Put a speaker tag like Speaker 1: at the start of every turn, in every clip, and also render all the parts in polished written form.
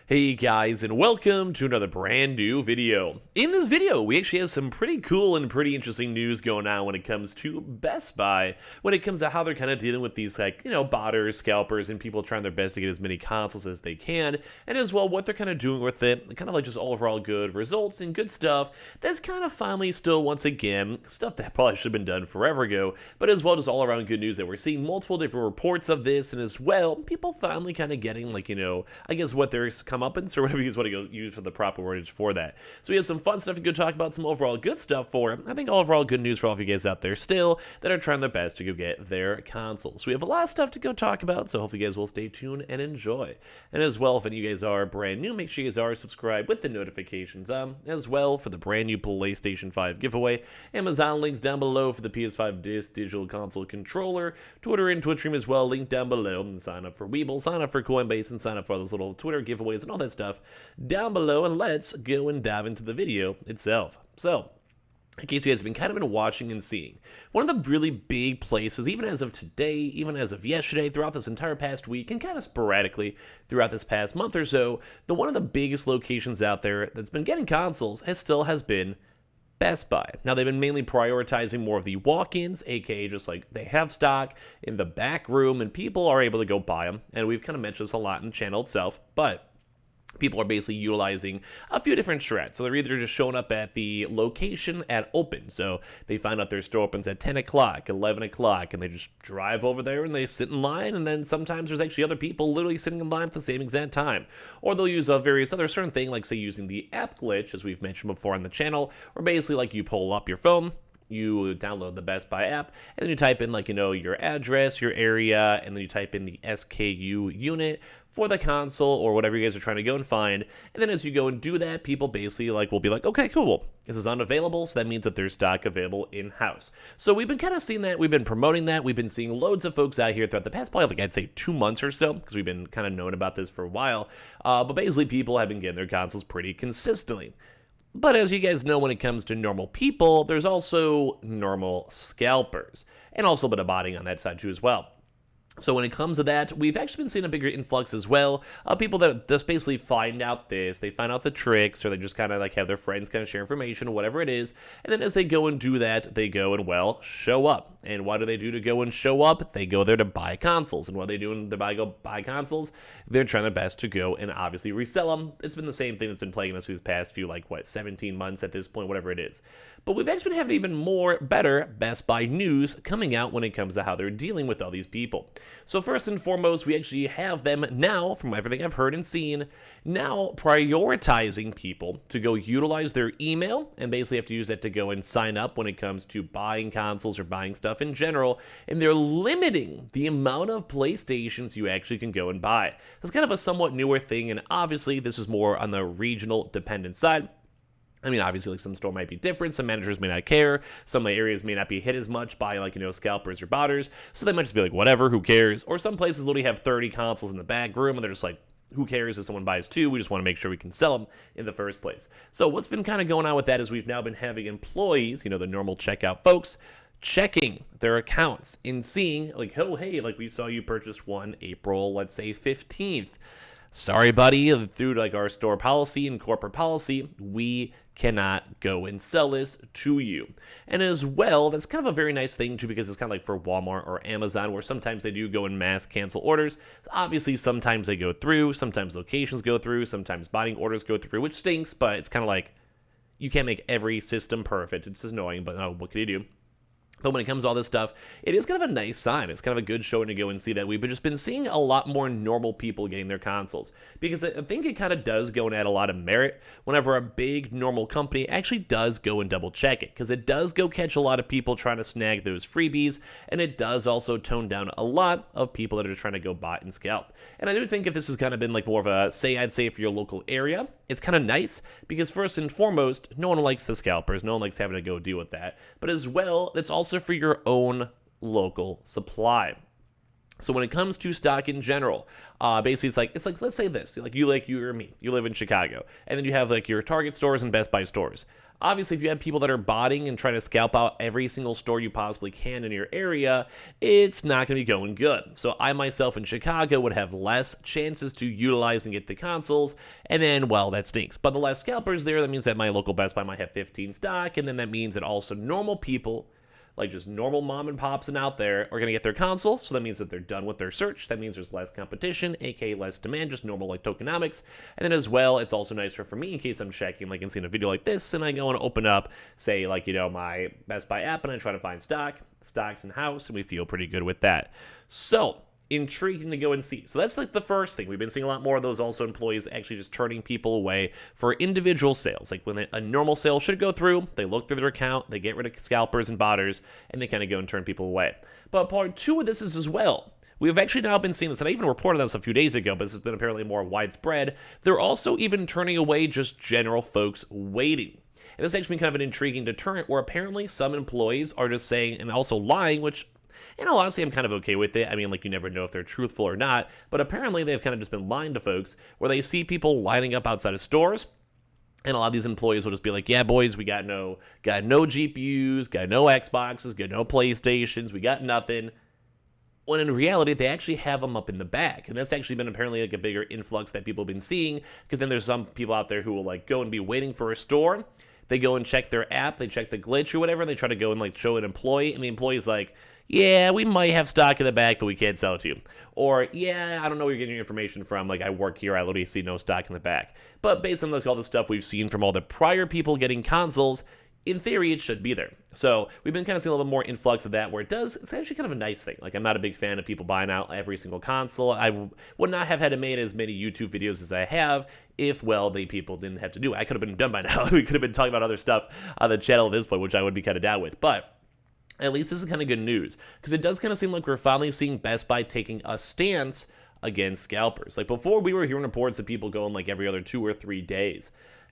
Speaker 1: Hey guys, and welcome to another brand new video. In this video, we actually have some pretty cool and pretty interesting news going on when it comes to Best Buy, when it comes to how they're kind of dealing with these botters, scalpers, and people trying their best to get as many consoles as they can, and as well what they're kind of doing with it, kind of like just overall good results and good stuff that's kind of finally still, once again, stuff that probably should have been done forever ago, but as well just all around good news that we're seeing multiple different reports of this, and as well, people finally kind of getting I guess what they're comeuppance or whatever you want to use for the proper wordage for that. So we have some fun stuff to go talk about, some overall good stuff for, I think overall good news for all of you guys out there still that are trying their best to go get their consoles. We have a lot of stuff to go talk about, so hopefully you guys will stay tuned and enjoy. And as well, if any of you guys are brand new, make sure you guys are subscribed with the notifications on, as well for the brand new PlayStation 5 giveaway. Amazon links down below for the PS5 Digital Console Controller, Twitter and Twitch stream as well, link down below, and sign up for Weeble, sign up for Coinbase, and sign up for those little Twitter giveaways and all that stuff down below, and let's go and dive into the video itself. So, in case you guys have kind of been watching and seeing, one of the really big places, even as of today, even as of yesterday, throughout this entire past week, and kind of sporadically throughout this past month or so, one of the biggest locations out there that's been getting consoles has been Best Buy. Now, they've been mainly prioritizing more of the walk-ins, aka just like they have stock in the back room and people are able to go buy them. And we've kind of mentioned this a lot in the channel itself, but people are basically utilizing a few different strats. So they're either just showing up at the location at open. So they find out their store opens at 10 o'clock, 11 o'clock, and they just drive over there and they sit in line. And then sometimes there's actually other people literally sitting in line at the same exact time. Or they'll use a various other certain thing, like say using the app glitch, as we've mentioned before on the channel, where basically like you pull up your phone, you download the Best Buy app, and then you type in your address, your area, and then you type in the SKU unit for the console or whatever you guys are trying to go and find. And then as you go and do that, people basically will be like, okay, cool, this is unavailable, so that means that there's stock available in-house. So we've been kind of seeing that, we've been promoting that, we've been seeing loads of folks out here throughout the past probably I'd say 2 months or so, because we've been kind of knowing about this for a while, but basically people have been getting their consoles pretty consistently. But as you guys know, when it comes to normal people, there's also normal scalpers, and also a bit of botting on that side too as well. So when it comes to that, we've actually been seeing a bigger influx as well of people that just basically find out this, they find out the tricks, or they just kind of have their friends kind of share information or whatever it is, and then as they go and do that, they go and, show up. And what do they do to go and show up? They go there to buy consoles. And what are they doing to go buy consoles? They're trying their best to go and obviously resell them. It's been the same thing that's been plaguing us these past few, 17 months at this point, whatever it is. But we've actually been having even more better Best Buy news coming out when it comes to how they're dealing with all these people. So first and foremost, we actually have them now, from everything I've heard and seen, now prioritizing people to go utilize their email and basically have to use that to go and sign up when it comes to buying consoles or buying stuff in general, and they're limiting the amount of PlayStations you actually can go and buy. It's kind of a somewhat newer thing, and obviously this is more on the regional dependent side. I mean, obviously, some store might be different. Some managers may not care. Some areas may not be hit as much by, scalpers or botters. So they might just be like, whatever, who cares? Or some places literally have 30 consoles in the back room, and they're just like, who cares if someone buys 2? We just want to make sure we can sell them in the first place. So what's been kind of going on with that is we've now been having employees, the normal checkout folks, checking their accounts and seeing, oh, hey, we saw you purchased one April, let's say, 15th. Sorry, buddy, through our store policy and corporate policy, we cannot go and sell this to you. And as well, that's kind of a very nice thing too, because it's kind of like for Walmart or Amazon, where sometimes they do go and mass cancel orders. Obviously, sometimes they go through, sometimes locations go through, sometimes buying orders go through, which stinks, but it's kind of like you can't make every system perfect. It's just annoying, but no, what can you do? But when it comes to all this stuff, it is kind of a nice sign. It's kind of a good showing to go and see that we've just been seeing a lot more normal people getting their consoles. Because I think it kind of does go and add a lot of merit whenever a big normal company actually does go and double check it. Because it does go catch a lot of people trying to snag those freebies. And it does also tone down a lot of people that are trying to go buy and scalp. And I do think if this has kind of been more of a, I'd say for your local area, it's kind of nice. Because first and foremost, no one likes the scalpers. No one likes having to go deal with that. But as well, it's also for your own local supply. So when it comes to stock in general, basically it's like let's say this, you or me, you live in Chicago, and then you have your Target stores and Best Buy stores. Obviously, if you have people that are botting and trying to scalp out every single store you possibly can in your area, it's not going to be going good. So I myself in Chicago would have less chances to utilize and get the consoles, and then, well, that stinks. But the less scalpers there, that means that my local Best Buy might have 15 stock, and then that means that also normal people, like just normal mom and pops and out there, are going to get their consoles. So that means that they're done with their search. That means there's less competition, aka less demand, just normal like tokenomics. And then as well, it's also nicer for me in case I'm checking like and seeing a video like this and I go and open up, say like, my Best Buy app and I try to find stocks in house, and we feel pretty good with that. So intriguing to go and see. So that's like the first thing. We've been seeing a lot more of those also employees actually just turning people away for individual sales. Like when a normal sale should go through, they look through their account, they get rid of scalpers and botters, and they kind of go and turn people away. But part two of this is as well. We've actually now been seeing this, and I even reported this a few days ago, but this has been apparently more widespread. They're also even turning away just general folks waiting. And this has actually been kind of an intriguing deterrent where apparently some employees are just saying, and also lying, which and honestly, I'm kind of okay with it. I mean, like, you never know if they're truthful or not, but apparently they've kind of just been lying to folks where they see people lining up outside of stores, and a lot of these employees will just be like, yeah, boys, we got no GPUs, got no Xboxes, got no PlayStations, we got nothing. When in reality, they actually have them up in the back. And that's actually been apparently like a bigger influx that people have been seeing, because then there's some people out there who will like go and be waiting for a store. They go and check their app, they check the glitch or whatever, they try to go and like show an employee, and the employee's like, yeah, we might have stock in the back, but we can't sell it to you. Or, yeah, I don't know where you're getting your information from. Like, I work here, I literally see no stock in the back. But based on like all the stuff we've seen from all the prior people getting consoles, in theory, it should be there. So we've been kind of seeing a little bit more influx of that, where it's actually kind of a nice thing. Like, I'm not a big fan of people buying out every single console. I would not have had to make as many YouTube videos as I have if, well, the people didn't have to do it. I could have been done by now. We could have been talking about other stuff on the channel at this point, which I would be kind of down with. But at least this is kind of good news, because it does kind of seem like we're finally seeing Best Buy taking a stance against scalpers. Like, before, we were hearing reports of people going like every other 2 or 3 days.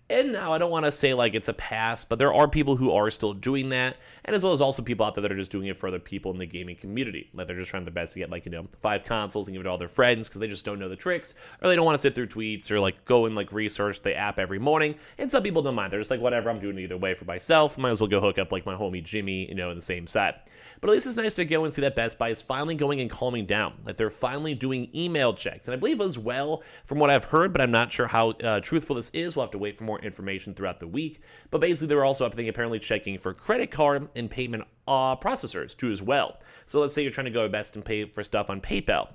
Speaker 1: And now I don't want to say like it's a pass, but there are people who are still doing that, and as well as also people out there that are just doing it for other people in the gaming community. Like, they're just trying their best to get like 5 consoles and give it to all their friends because they just don't know the tricks, or they don't want to sit through tweets or like go and like research the app every morning. And some people don't mind. They're just like, whatever, I'm doing it either way for myself. Might as well go hook up like my homie Jimmy, in the same side. But at least it's nice to go and see that Best Buy is finally going and calming down. Like, they're finally doing email checks. And I believe as well, from what I've heard, but I'm not sure how truthful this is. We'll have to wait for more information throughout the week. But basically, they're also, I think, apparently checking for credit card and payment processors too as well. So let's say you're trying to go best and pay for stuff on PayPal,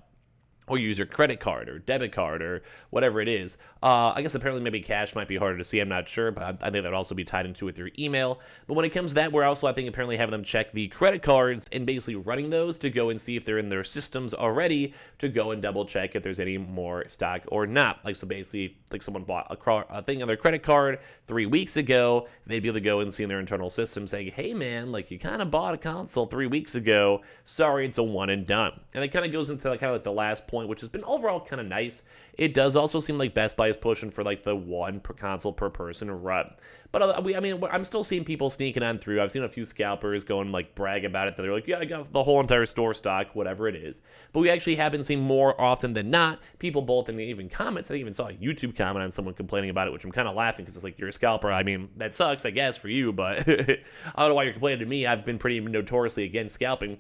Speaker 1: or use your credit card or debit card or whatever it is. I guess apparently maybe cash might be harder to see. I'm not sure, but I think that would also be tied into with your email. But when it comes to that, we're also, I think, apparently having them check the credit cards and basically running those to go and see if they're in their systems already, to go and double check if there's any more stock or not. Like, so basically, like someone bought a thing on their credit card 3 weeks ago, they'd be able to go and see in their internal system saying, hey man, like, you kind of bought a console 3 weeks ago. Sorry, it's a one and done. And it kind of goes into kind of like the last point, which has been overall kind of nice. It does also seem like Best Buy is pushing for like the one per console per person run. But I'm still seeing people sneaking on through. I've seen a few scalpers go and like brag about it, that they're like, yeah, I got the whole entire store stock, whatever it is. But we actually have been seeing more often than not people both in the even comments. I even saw a YouTube comment on someone complaining about it, which I'm kind of laughing because it's like, you're a scalper. I mean, that sucks, I guess, for you, but I don't know why you're complaining to me. I've been pretty notoriously against scalping,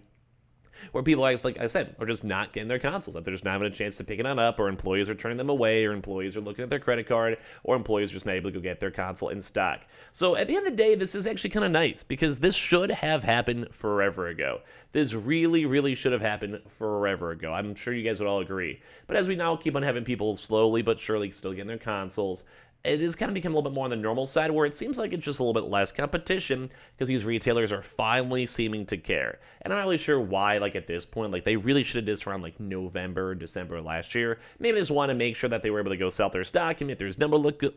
Speaker 1: where people, like I said, are just not getting their consoles, that they're just not having a chance to pick it on up, or employees are turning them away, or employees are looking at their credit card, or employees are just not able to go get their console in stock. So at the end of the day, this is actually kind of nice, because this should have happened forever ago. This really, really should have happened forever ago. I'm sure you guys would all agree. But as we now keep on having people slowly but surely still getting their consoles, it has kind of become a little bit more on the normal side, where it seems like it's just a little bit less competition, because these retailers are finally seeming to care. And I'm not really sure why, like, at this point, like, they really should have did this around like November, December last year. Maybe they just want to make sure that they were able to go sell their stock and if there's numbers look good,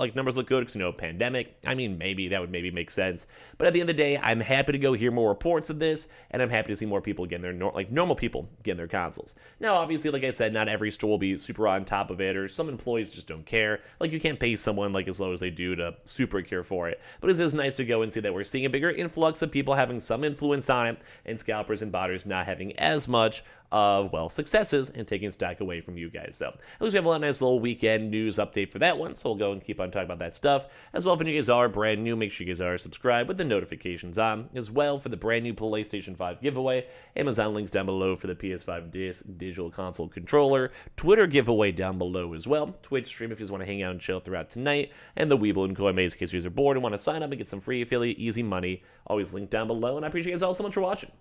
Speaker 1: because pandemic. I mean, maybe that would make sense. But at the end of the day, I'm happy to go hear more reports of this, and I'm happy to see more people getting their normal people getting their consoles. Now, obviously, like I said, not every store will be super on top of it, or some employees just don't care. Like, you can't pay someone like as low as they do to super care for it. But it's just nice to go and see that we're seeing a bigger influx of people having some influence on it, and scalpers and botters not having as much of, well, successes and taking stock away from you guys. So at least we have a nice little weekend news update for that one. So we'll go and keep on talking about that stuff. As well, if you guys are brand new, make sure you guys are subscribed with the notifications on. As well, for the brand new PlayStation 5 giveaway, Amazon links down below for the PS5 Digital Console controller, Twitter giveaway down below as well, Twitch stream if you just want to hang out and chill throughout tonight, and the Weeble and Coinbase in case you guys are bored and want to sign up and get some free affiliate easy money. Always linked down below, and I appreciate you guys all so much for watching.